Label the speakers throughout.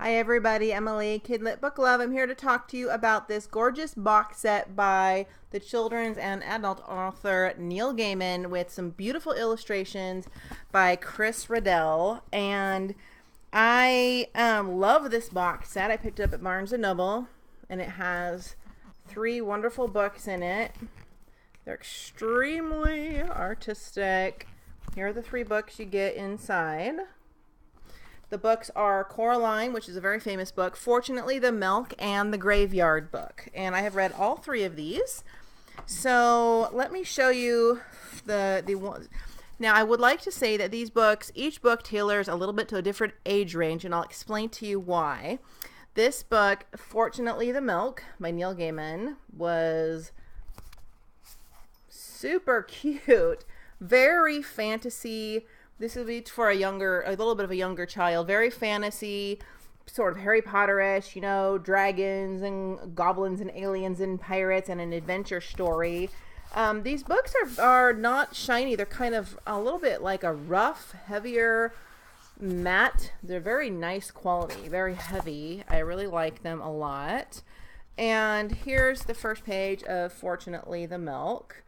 Speaker 1: Hi everybody, Emily, Kidlit Book Love. I'm here to talk to you about this gorgeous box set by the children's and adult author Neil Gaiman with some beautiful illustrations by Chris Riddell. And I love this box set. I picked it up at Barnes & Noble and it has 3 wonderful books in it. They're extremely artistic. Here are the 3 books you get inside. The books are Coraline, which is a very famous book, Fortunately the Milk, and the Graveyard Book. And I have read all 3 of these. So let me show you the ones. Now I would like to say that these books, each book tailors a little bit to a different age range, and I'll explain to you why. This book, Fortunately the Milk, by Neil Gaiman, was super cute, very fantasy. This would be for a little bit of a younger child. Very fantasy, sort of Harry Potter-ish, you know, dragons and goblins and aliens and pirates and an adventure story. These books are not shiny. They're kind of a little bit like a rough, heavier matte. They're very nice quality, very heavy. I really like them a lot. And here's the first page of Fortunately the Milk.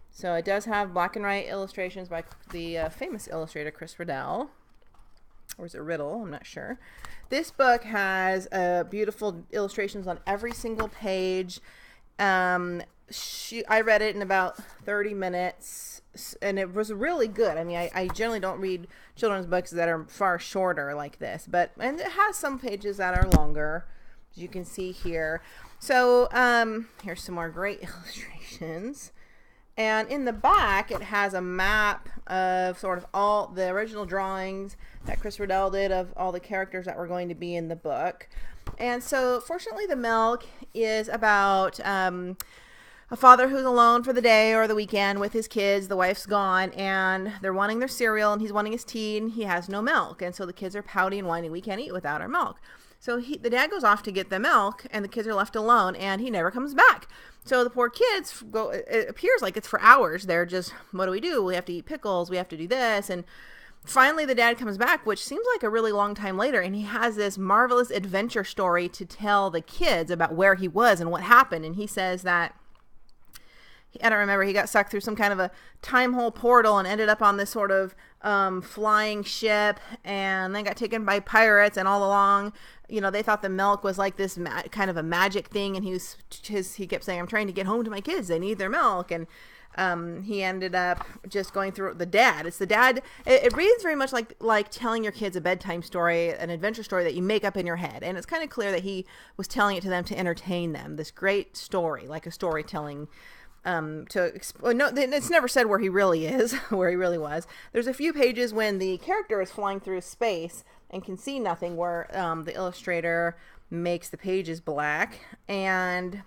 Speaker 1: So it does have black and white illustrations by the famous illustrator Chris Riddell. Or is it Riddle? I'm not sure. This book has beautiful illustrations on every single page. I read it in about 30 minutes, and it was really good. I mean, I generally don't read children's books that are far shorter like this, and it has some pages that are longer, as you can see here. So here's some more great illustrations. And in the back, it has a map of sort of all the original drawings that Chris Riddell did of all the characters that were going to be in the book. And so, Fortunately the Milk is about a father who's alone for the day or the weekend with his kids. The wife's gone, and they're wanting their cereal, and he's wanting his tea, and he has no milk. And so the kids are pouty and whining, "We can't eat without our milk." So the dad goes off to get the milk, and the kids are left alone, and he never comes back. So the poor kids go, it appears like it's for hours. They're just, what do? We have to eat pickles. We have to do this. And finally the dad comes back, which seems like a really long time later, and he has this marvelous adventure story to tell the kids about where he was and what happened. And he says that, I don't remember, he got sucked through some kind of a time hole portal and ended up on this sort of flying ship, and then got taken by pirates, and all along, you know, they thought the milk was like this kind of a magic thing, and he kept saying, "I'm trying to get home to my kids, they need their milk." And he ended up just going through it's the dad. It reads very much like telling your kids a bedtime story, an adventure story that you make up in your head, and it's kind of clear that he was telling it to them to entertain them, this great story, like a storytelling. It's never said where he really is, where he really was. There's a few pages when the character is flying through space and can see nothing, where the illustrator makes the pages black. And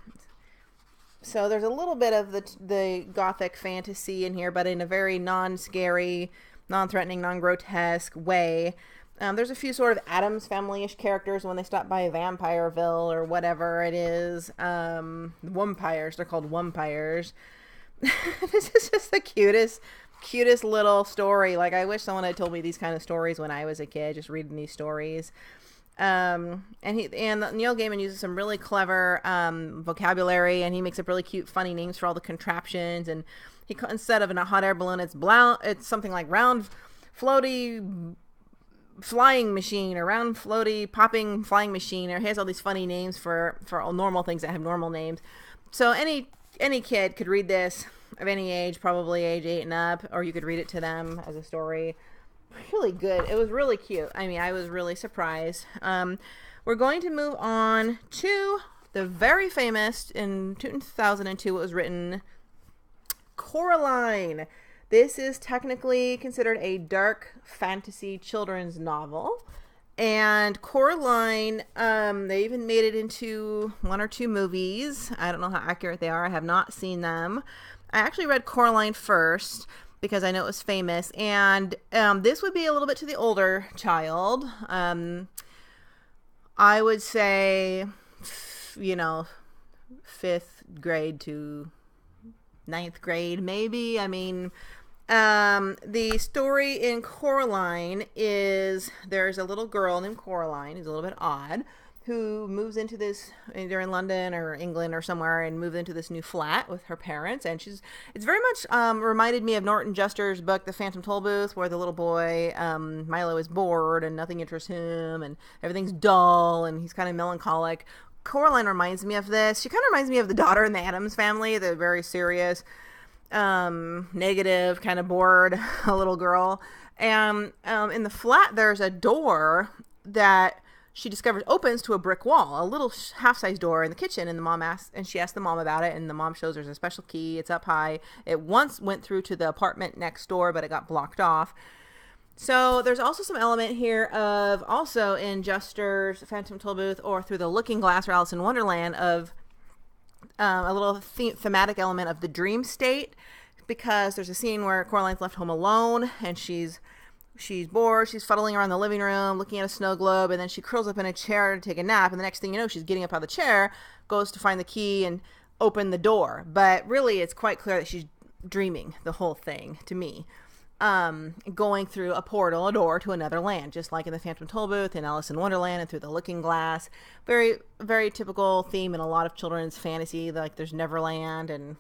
Speaker 1: so there's a little bit of the gothic fantasy in here, but in a very non-scary, non-threatening, non-grotesque way. There's a few sort of Addams Family-ish characters when they stop by Vampireville or whatever it is. Wumpires, they're called Wumpires. This is just the cutest little story. Like, I wish someone had told me these kind of stories when I was a kid, just reading these stories. And Neil Gaiman uses some really clever vocabulary, and he makes up really cute, funny names for all the contraptions. And instead of a hot air balloon, it's something like round, floaty flying machine, or round floaty popping flying machine, or he has all these funny names for all normal things that have normal names. So any kid could read this of any age, probably age 8 and up, or you could read it to them as a story. Really good. It was really cute. I mean, I was really surprised. We're going to move on to the very famous, in 2002 it was written, Coraline. This is technically considered a dark fantasy children's novel. And Coraline, they even made it into 1 or 2 movies. I don't know how accurate they are. I have not seen them. I actually read Coraline first because I know it was famous. And this would be a little bit to the older child. I would say, 5th grade to 9th grade, maybe. I mean, The story in Coraline is there's a little girl named Coraline who's a little bit odd, who moves into this, they're in London or England or somewhere, and move into this new flat with her parents. And it's very much reminded me of Norton Juster's book, The Phantom Tollbooth, where the little boy, Milo, is bored and nothing interests him and everything's dull and he's kind of melancholic. Coraline reminds me of this. She kind of reminds me of the daughter in the Addams Family, the very serious, negative, kind of bored little girl. And in the flat, there's a door that she discovers opens to a brick wall, a little half-size door in the kitchen, and she asks the mom about it, and the mom shows her a special key. It's up high. It once went through to the apartment next door, but it got blocked off. So there's also some element here of, also in Juster's Phantom Tollbooth or Through the Looking Glass or Alice in Wonderland, of a little thematic element of the dream state, because there's a scene where Coraline's left home alone, and she's bored, she's fuddling around the living room, looking at a snow globe, and then she curls up in a chair to take a nap, and the next thing you know, she's getting up out of the chair, goes to find the key and open the door. But really, it's quite clear that she's dreaming the whole thing, to me. Going through a portal, a door to another land, just like in the Phantom Tollbooth and Alice in Wonderland and Through the Looking Glass. Very, very typical theme in a lot of children's fantasy, like there's Neverland and,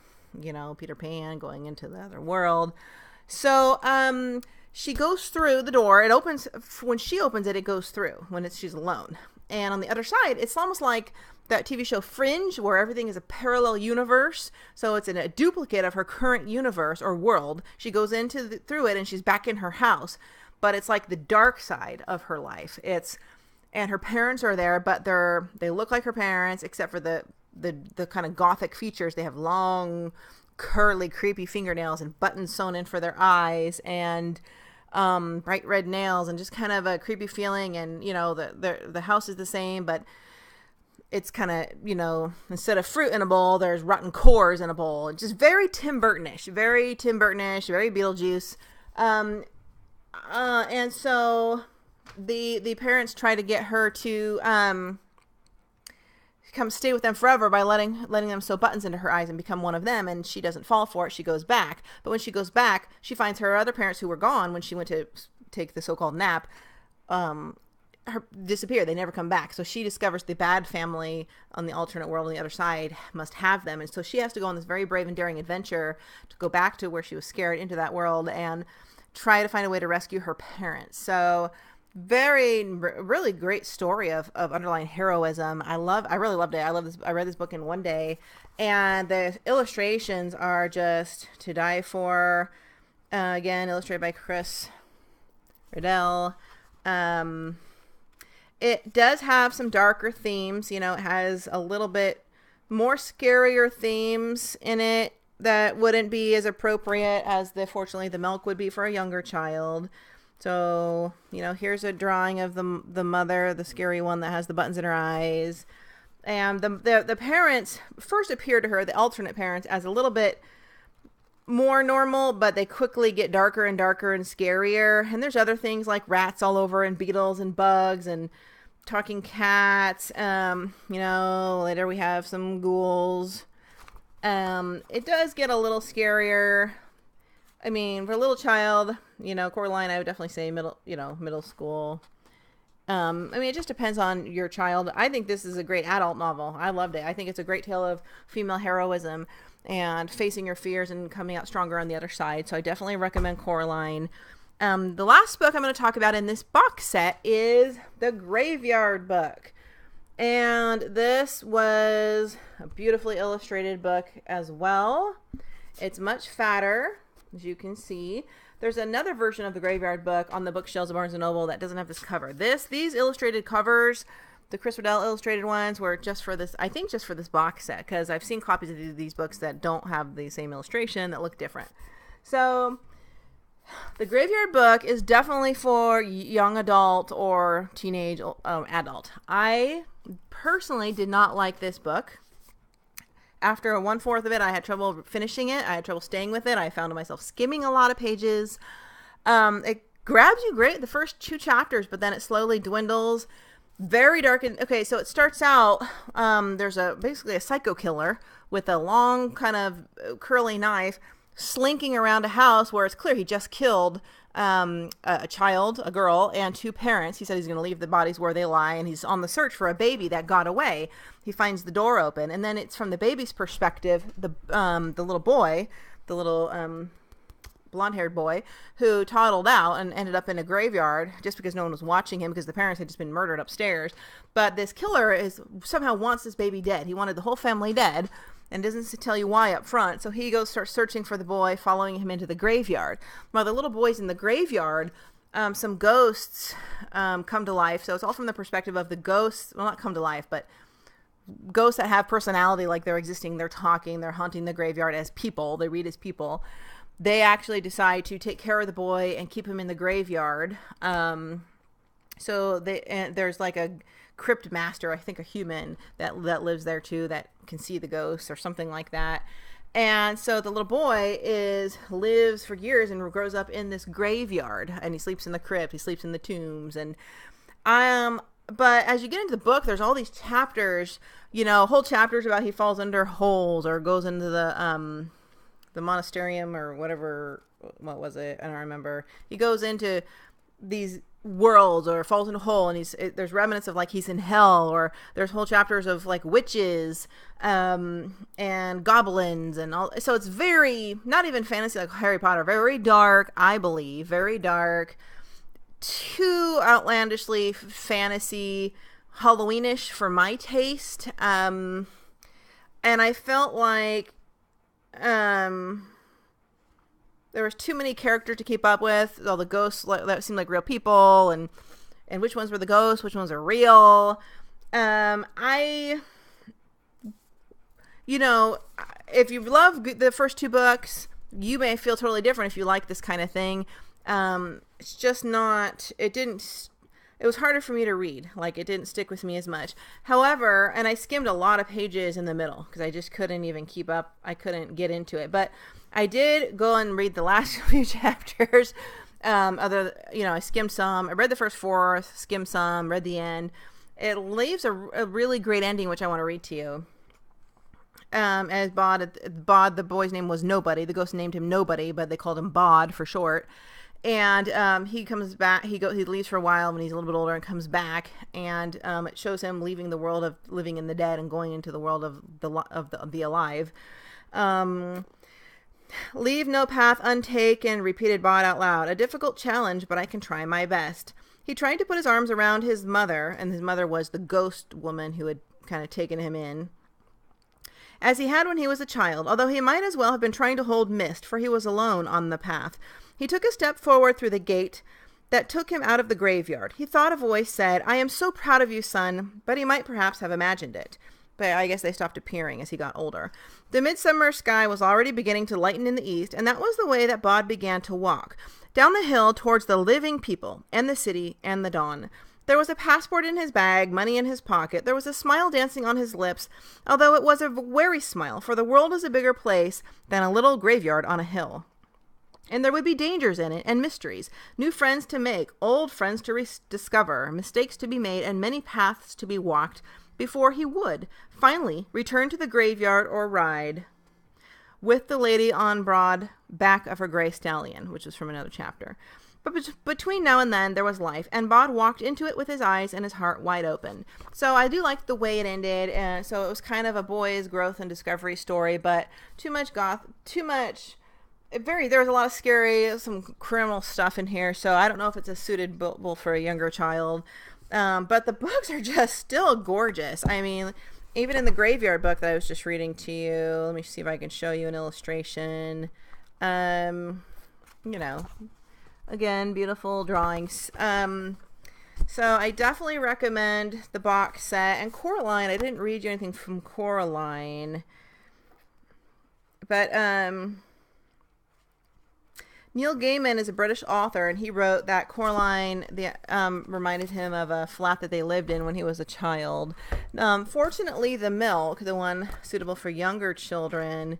Speaker 1: Peter Pan going into the other world. So, she goes through the door. It opens, when she opens it, it goes through when she's alone. And on the other side, it's almost like that TV show Fringe, where everything is a parallel universe. So it's a duplicate of her current universe or world. She goes through it and she's back in her house, but it's like the dark side of her life. And her parents are there, but they look like her parents, except for the kind of gothic features. They have long, curly, creepy fingernails and buttons sewn in for their eyes, and bright red nails, and just kind of a creepy feeling. And the house is the same, but it's kind of, instead of fruit in a bowl, there's rotten cores in a bowl. Just very Tim Burton-ish, very Beetlejuice. And so the parents try to get her to come stay with them forever by letting them sew buttons into her eyes and become one of them, and she doesn't fall for it. She goes back, but when she goes back, she finds her other parents who were gone when she went to take the so-called nap disappear. They never come back. So she discovers the bad family on the alternate world on the other side must have them, and so she has to go on this very brave and daring adventure to go back to where she was scared, into that world, and try to find a way to rescue her parents. So really great story of underlying heroism. I really loved it. I read this book in one day, and the illustrations are just to die for. Again, illustrated by Chris Riddell. It does have some darker themes. It has a little bit more scarier themes in it that wouldn't be as appropriate as fortunately the milk would be for a younger child. So, here's a drawing of the mother, the scary one that has the buttons in her eyes. And the parents first appear to her, the alternate parents, as a little bit more normal, but they quickly get darker and darker and scarier. And there's other things like rats all over, and beetles and bugs and talking cats. Later we have some ghouls. It does get a little scarier. I mean, for a little child, Coraline, I would definitely say middle school. It just depends on your child. I think this is a great adult novel. I loved it. I think it's a great tale of female heroism and facing your fears and coming out stronger on the other side. So I definitely recommend Coraline. The last book I'm going to talk about in this box set is The Graveyard Book. And this was a beautifully illustrated book as well. It's much fatter, as you can see. There's another version of The Graveyard Book on the bookshelves of Barnes & Noble that doesn't have this cover. These illustrated covers, the Chris Riddell illustrated ones, were just for this, I think just for this box set, because I've seen copies of these books that don't have the same illustration, that look different. So The Graveyard Book is definitely for young adult or teenage adult. I personally did not like this book. After 1/4 of it, I had trouble finishing it. I had trouble staying with it. I found myself skimming a lot of pages. It grabs you great the first 2 chapters, but then it slowly dwindles. Very dark. Okay, so it starts out, there's basically a psycho killer with a long kind of curly knife slinking around a house where it's clear he just killed a child, a girl, and 2 parents. He said he's going to leave the bodies where they lie, and he's on the search for a baby that got away. He finds the door open, and then it's from the baby's perspective, the little boy, the little blonde-haired boy, who toddled out and ended up in a graveyard just because no one was watching him because the parents had just been murdered upstairs. But this killer somehow wants this baby dead. He wanted the whole family dead, and doesn't tell you why up front. So he starts searching for the boy, following him into the graveyard. While the little boy's in the graveyard, some ghosts come to life. So it's all from the perspective of the ghosts. Well, not come to life, but ghosts that have personality, like they're existing, they're talking, they're haunting the graveyard as people. They read as people. They actually decide to take care of the boy and keep him in the graveyard. So there's like a crypt master, I think a human that lives there too, that can see the ghosts or something like that. And so the little boy lives for years and grows up in this graveyard, and he sleeps in the crypt, he sleeps in the tombs. And but as you get into the book, there's all these chapters, whole chapters about he falls under holes or goes into the monasterium or whatever. What was it? I don't remember. He goes into these worlds or falls in a hole, and there's remnants of like he's in hell, or there's whole chapters of like witches and goblins and all. So it's very, not even fantasy like Harry Potter, very dark, I believe, very dark, too outlandishly fantasy, Halloweenish for my taste. And I felt like there was too many characters to keep up with. All the ghosts that seemed like real people, and which ones were the ghosts, which ones are real. If you love the first 2 books, you may feel totally different if you like this kind of thing. It's just not, it was harder for me to read. Like, it didn't stick with me as much. However, and I skimmed a lot of pages in the middle because I just couldn't even keep up. I couldn't get into it. But I did go and read the last few chapters. I skimmed some. I read the first 4, skimmed some, read the end. It leaves a really great ending, which I want to read to you. As Bod, the boy's name was Nobody. The ghost named him Nobody, but they called him Bod for short. And he comes back. He leaves for a while when he's a little bit older and comes back. And it shows him leaving the world of living in the dead and going into the world of the alive. Leave no path untaken, repeated Bod out loud. A difficult challenge, but I can try my best. He tried to put his arms around his mother, and his mother was the ghost woman who had kind of taken him in, as he had when he was a child, although he might as well have been trying to hold mist, for he was alone on the path. He took a step forward through the gate that took him out of the graveyard. He thought a voice said, "I am so proud of you, son," but he might perhaps have imagined it. But I guess they stopped appearing as he got older. The midsummer sky was already beginning to lighten in the east, and that was the way that Bod began to walk, down the hill towards the living people, and the city, and the dawn. There was a passport in his bag, money in his pocket. There was a smile dancing on his lips, although it was a wary smile, for the world is a bigger place than a little graveyard on a hill. And there would be dangers in it, and mysteries, new friends to make, old friends to discover, mistakes to be made, and many paths to be walked, before he would, finally, return to the graveyard or ride with the lady on broad back of her gray stallion, which is from another chapter. But between now and then, there was life, and Bod walked into it with his eyes and his heart wide open. So I do like the way it ended, and so it was kind of a boy's growth and discovery story, but there was a lot of scary, some criminal stuff in here, so I don't know if it's suitable for a younger child. But the books are just still gorgeous. I mean, even in the graveyard book that I was just reading to you, let me see if I can show you an illustration. Again, beautiful drawings. So I definitely recommend the box set. And Coraline, I didn't read you anything from Coraline, but Neil Gaiman is a British author, and he wrote that Coraline reminded him of a flat that they lived in when he was a child. Fortunately, the milk, the one suitable for younger children,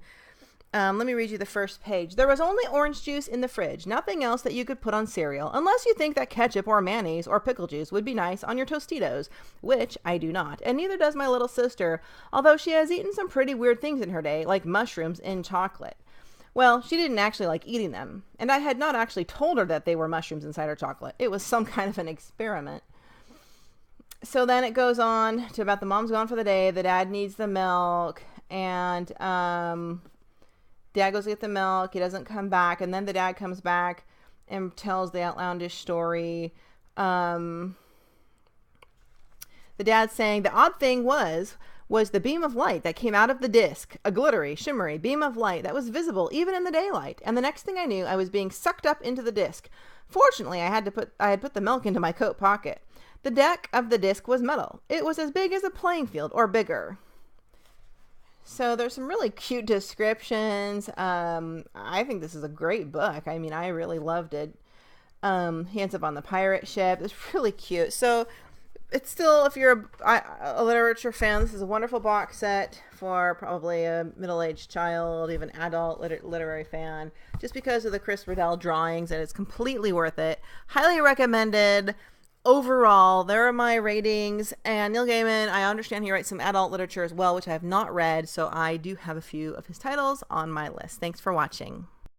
Speaker 1: let me read you the first page. There was only orange juice in the fridge, nothing else that you could put on cereal, unless you think that ketchup or mayonnaise or pickle juice would be nice on your Tostitos, which I do not, and neither does my little sister, although she has eaten some pretty weird things in her day, like mushrooms in chocolate. Well, she didn't actually like eating them, and I had not actually told her that they were mushrooms inside her chocolate. It was some kind of an experiment. So then it goes on to about the mom's gone for the day, the dad needs the milk, and dad goes to get the milk, he doesn't come back, and then the dad comes back and tells the outlandish story. The dad saying the odd thing was the beam of light that came out of the disc, a glittery, shimmery beam of light that was visible even in the daylight. And the next thing I knew, I was being sucked up into the disc. Fortunately, I had put the milk into my coat pocket. The deck of the disc was metal. It was as big as a playing field, or bigger. So there's some really cute descriptions. I think this is a great book. I mean, I really loved it. He ends up on the pirate ship. It's really cute. So it's still, if you're a literature fan, this is a wonderful box set for probably a middle-aged child, even adult literary fan, just because of the Chris Riddell drawings, and it's completely worth it. Highly recommended. Overall, there are my ratings. And Neil Gaiman, I understand he writes some adult literature as well, which I have not read, so I do have a few of his titles on my list. Thanks for watching.